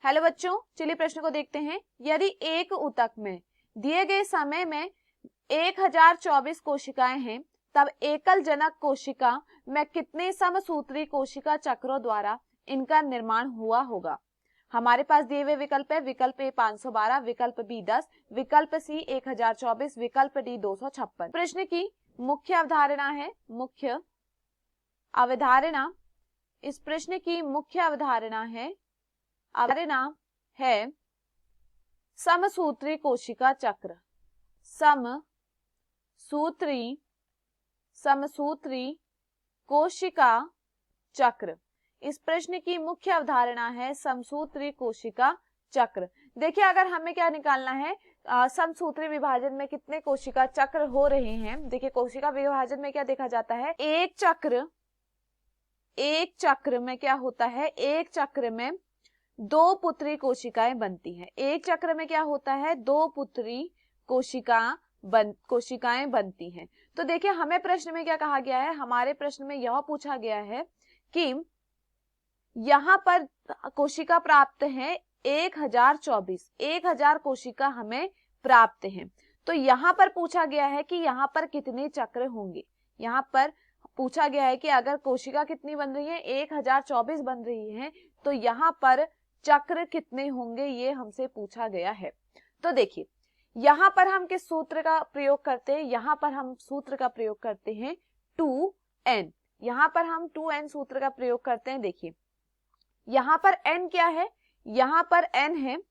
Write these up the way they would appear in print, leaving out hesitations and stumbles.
Hello बच्चों, चलिए प्रश्न को देखते हैं। यदि एक ऊतक में दिए गए समय में 1024 कोशिकाएं हैं, तब एकल जनक कोशिका में कितने समसूत्री कोशिका चक्रों द्वारा इनका निर्माण हुआ होगा। हमारे पास दिए हुए विकल्प है। विकल्प ए 512, विकल्प बी 10, विकल्प सी 1024, विकल्प डी 256। प्रश्न की मुख्य अवधारणा है इस प्रश्न की मुख्य अवधारणा है समसूत्री कोशिका चक्र। समसूत्री कोशिका चक्र। इस प्रश्न की मुख्य अवधारणा है समसूत्री कोशिका चक्र। देखिए, अगर हमें क्या निकालना है, समसूत्री विभाजन में कितने कोशिका चक्र हो रहे हैं। देखिए, कोशिका विभाजन में क्या देखा जाता है, एक चक्र में क्या होता है, एक चक्र में दो पुत्री कोशिकाएं बनती हैं। एक चक्र में क्या होता है, दो पुत्री कोशिकाएं बनती हैं। तो देखिए, हमें प्रश्न में क्या कहा गया है, हमारे प्रश्न में यह पूछा गया है कि यहां पर कोशिका प्राप्त है 1024, 1000 कोशिका हमें प्राप्त हैं। तो यहां पर पूछा गया है कि यहां पर कितने चक्र होंगे। यहां पर पूछा गया है कि अगर कोशिका कितनी बन रही है, 1024 बन रही है, तो यहां पर चक्र कितने होंगे, ये हमसे पूछा गया है। तो देखिए, यहां पर हम किस सूत्र का प्रयोग करते हैं, यहां पर हम सूत्र का प्रयोग करते हैं 2n। यहां पर हम 2n सूत्र का प्रयोग करते हैं। देखिए, यहां पर n क्या है, यहां पर n है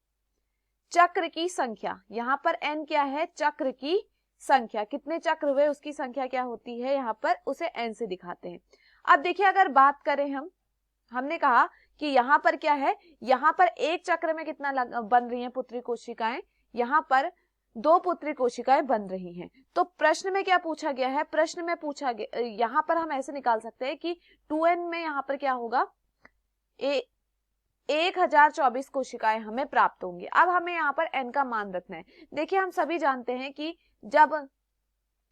चक्र की संख्या। यहां पर n क्या है, चक्र की संख्या। कितने चक्र हुए उसकी संख्या क्या होती है, यहां पर उसे n से दिखाते हैं। अब देखिए, अगर बात करें हमने कहा कि यहां पर क्या है, यहां पर एक चक्र में कितना बन रही हैं पुत्री कोशिकाएं, यहां पर दो पुत्री कोशिकाएं बन रही हैं। तो प्रश्न में क्या पूछा गया है, प्रश्न में पूछा गया, यहां पर हम ऐसे निकाल सकते हैं कि 2n में यहां पर क्या होगा, 1024 कोशिकाएं हमें प्राप्त होंगी। अब हमें यहाँ पर n का मान रखना है। देखिए, हम सभी जानते हैं कि जब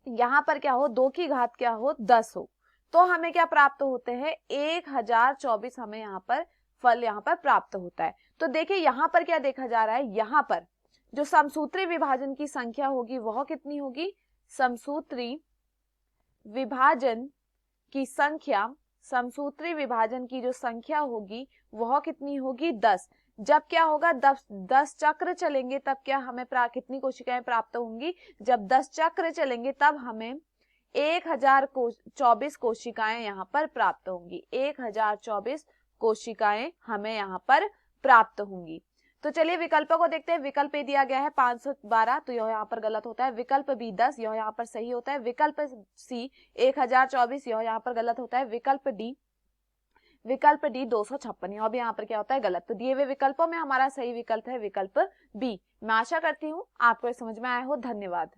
यहाँ पर क्या हो, 2 की घात क्या हो, 10 हो, तो हमें क्या प्राप्त होते हैं, 1024 हमें यहाँ पर फल यहाँ पर प्राप्त होता है। तो देखिए, यहाँ पर क्या देखा जा रहा है, यहाँ पर जो समसूत्री विभाजन की संख्या होगी वह कितनी होगी, समसूत्री विभाजन की जो संख्या होगी वह कितनी होगी, 10। जब क्या होगा, 10 चक्र चलेंगे तब क्या हमें कितनी कोशिकाएं प्राप्त होंगी, जब 10 चक्र चलेंगे तब हमें 1024 कोशिकाएं यहाँ पर प्राप्त होंगी। 1024 कोशिकाएं हमें यहाँ पर प्राप्त होंगी। तो चलिए विकल्पों को देखते हैं। विकल्प ए दिया गया है 512, तो यह यहाँ पर गलत होता है। विकल्प बी 10, यह यहाँ पर सही होता है। विकल्प सी 1024, यह यहाँ पर गलत होता है। विकल्प डी 256, यह भी यहाँ पर क्या होता है, गलत। तो दिए हुए विकल्पों में हमारा सही विकल्प है विकल्प बी। मैं आशा करती हूँ आपको समझ में आया हो। धन्यवाद।